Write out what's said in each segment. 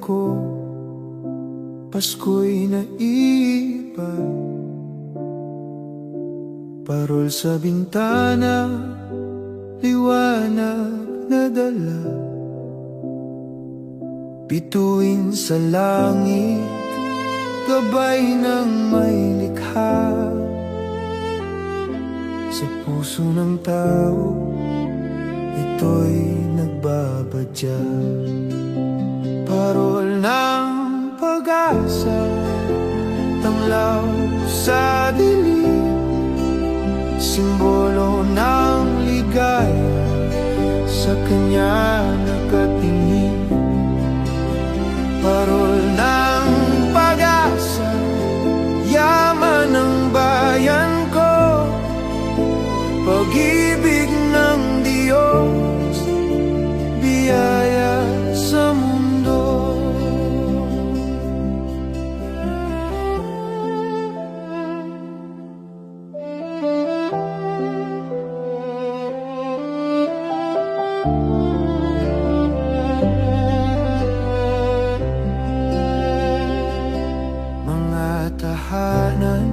ko, Pasko'y naiba. Parol sa bintana, liwanag na dala. Bituin sa langit, gabay ng may likha. Sa puso ng tao, ito'y nagbabadya. Parol ng pag-asa, tanglaw sa dilim, simbolo ng ligaya, sa kanya nakatingin. Parol ng pag-asa, yaman ng bayan ko, pag-ibig ng Diyos, biyaya sa mundo. Mga tahanan,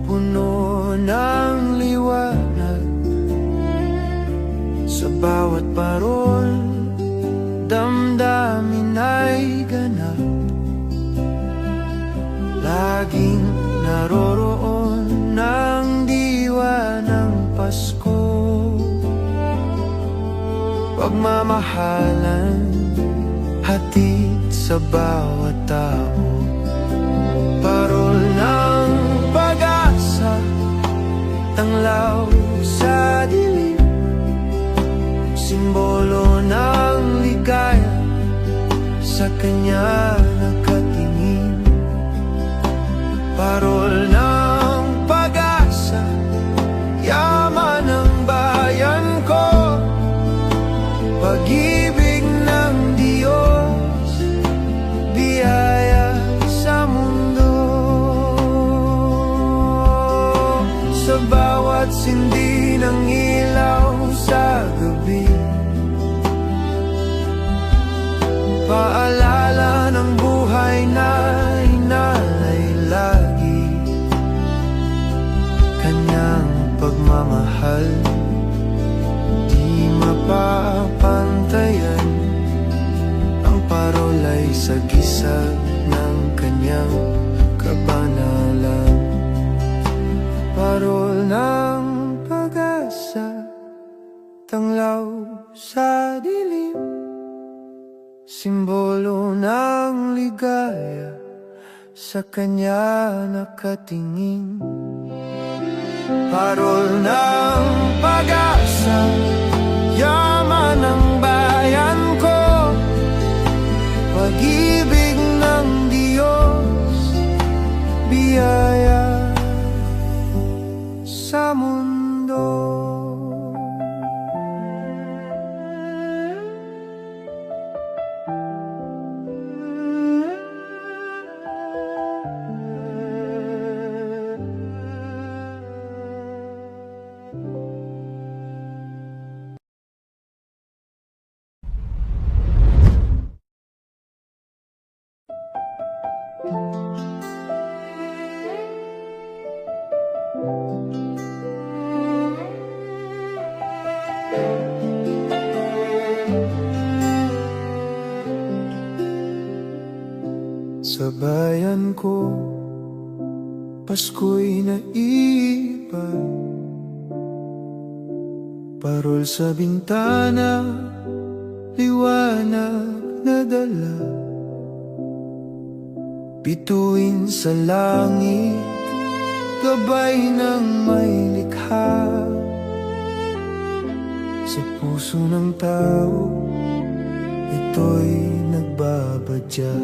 puno ng liwanag. Sa bawat parol, damdamin ay ganap. Laging naroroon ng diwa ng Pasko. Pagmamahalan, hatid sa bawat tao. Parol ng pag-asa, tanglaw sa dilim, simbolo ng ligaya, sa kanya nakatingin. Parol ng pag-asa, yaman ng bayan ko, pag-ibig ng Diyos, biyaya sa mundo. Sa bawat sindi ng ilaw sa gabi, paalala ng buhay na inalay lagi. Kanyang pagmamahal, di mapapantayan. Ang parol ay sagisag ng kanyang kabanalan. Parol ng pag-asa, tanglaw sa dilim, simbolo ng ligaya, sa kanya nakatingin. Parol ng pag-asa, yaman ng bayan ko, pag-ibig ng Diyos, biyaya sa mundo. Sa bayan ko, Pasko'y naiba. Parol sa bintana, liwanag na dala. Bituin sa langit, gabay ng may likha. Sa puso ng tao, ito'y nagbabadya.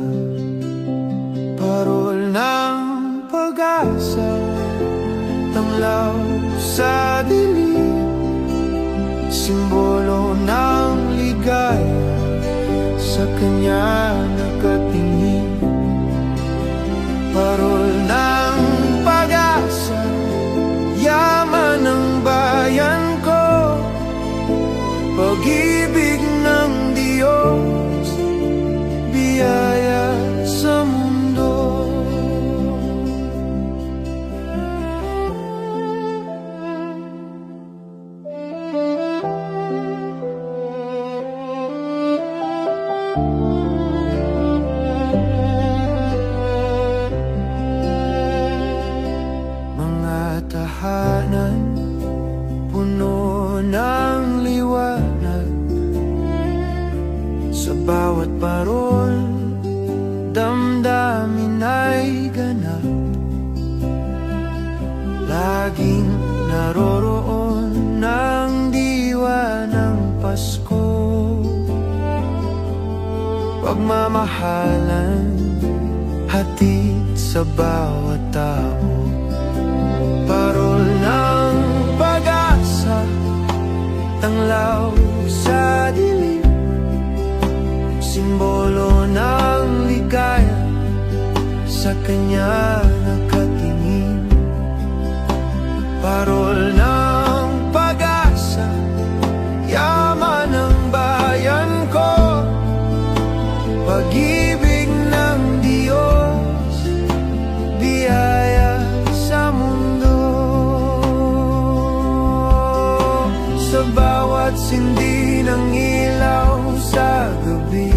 Parol ng pag-asa, tanglaw sa dilim, simbolo ng ligaya, sa kanya nakatingin. Parol ng pag-asa, yaman ng bayan ko, pag-ibig ng Diyos, biyaya ng liwanag. Sa bawat parol, damdamin ay ganap. Laging naroroon ng diwa ng Pasko. Pagmamahalan, hatid sa bawat tao. Parol ng pag-asa, tanglaw sa dilim. Simbolo ng ligaya, sa kanya nakatingin. Parol ng pag-asa, yaman ng bayan ko. Pag-ibig ng Diyos, biyaya sa mundo. Sa bawat sindi ng ilaw sa gabi,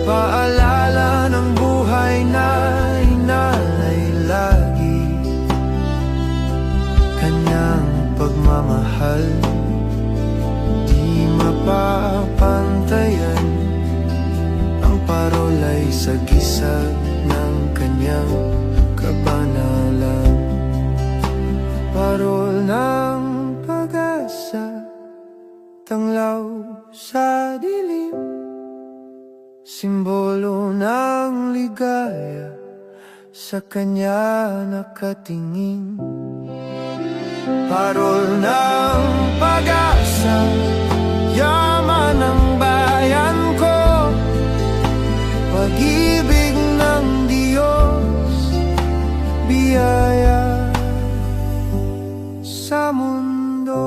paalala ng buhay na inalay lagi. Kanyang pagmamahal, di mapapantayan. Ang parol ay sagisag ng kanyang kabanalan. Parol ng pag-asa, tanglaw sa dilim. Simbolo ng ligaya, sa kanya nakatingin. Parol ng pag-asa, yaman ng bayan ko. Pag-ibig ng Diyos, biyaya sa mundo.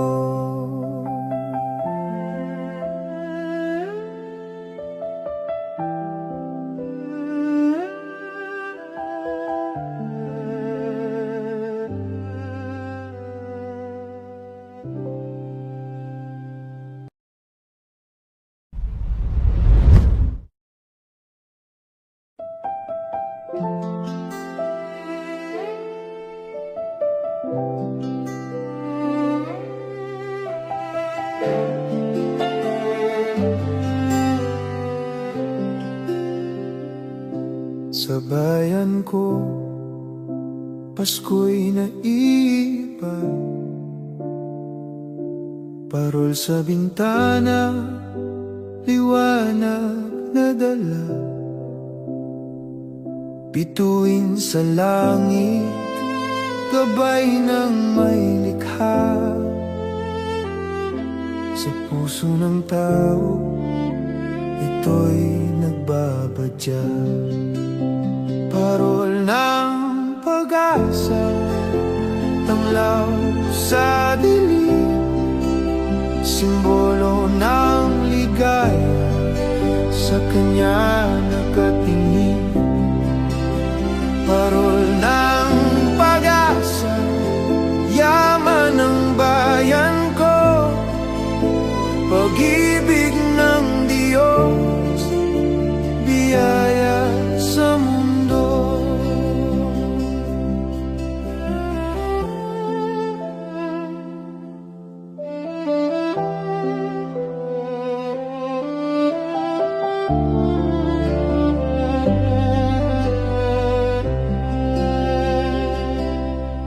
Sa bayan ko, Pasko'y naiiba. Parol sa bintana, liwanag na dala. Bituin sa langit, gabay ng may likha. Sa puso ng tao, ito'y nagbabadya. Parol ng pag-asa, tanglaw sa dilim. Simbolo ng ligaya, sa kanya nakatingin. Parol ng pag-asa, yaman ng bayan ko. Pag-ibig ng Diyos, biyaya sa mundo.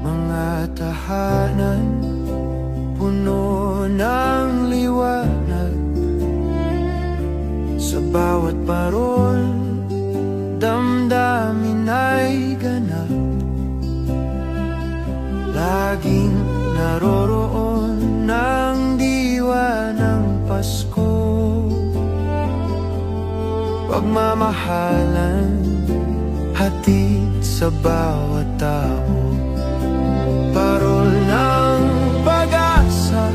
Mga tahanan, puno ng liwanag. Sa bawat parol, damdamin ay ganap. Laging naroroon ng diwa ng Pasko. Pagmamahalan, hatid sa bawat tao. Parol ng pag-asa,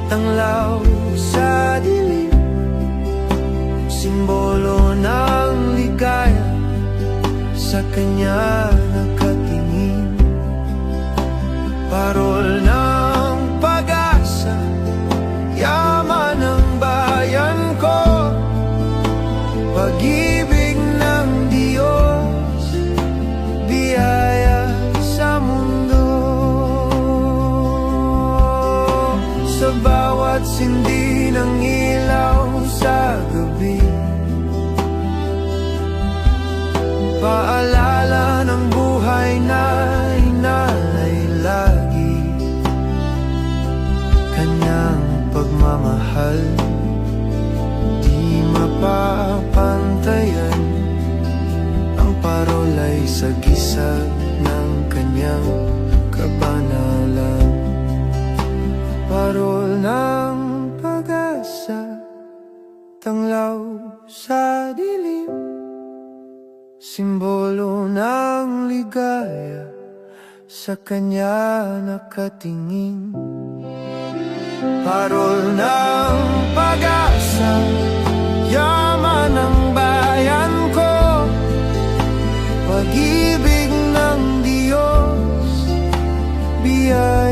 tanglaw sa dilim. Simbolo ng ligaya, sa kanya nakatingin. Parol ng pag-asa, yaman ng bayan ko. Pag-ibig ng Diyos, biyaya sa mundo. sa bawat sindi ng ilaw sa gabi. Paalala ng buhay na inalay lagi, kanyang pagmamahal di mapapantayan. Ang parol ay sagisag ng kanyang kabanalan. Parol ng pag-asa, tanglaw sa dilim, simbolo ng ligaya sa kanya nakatingin. Parol ng pag-asa, yaman ng bayan ko, pag-ibig ng Diyos, biyaya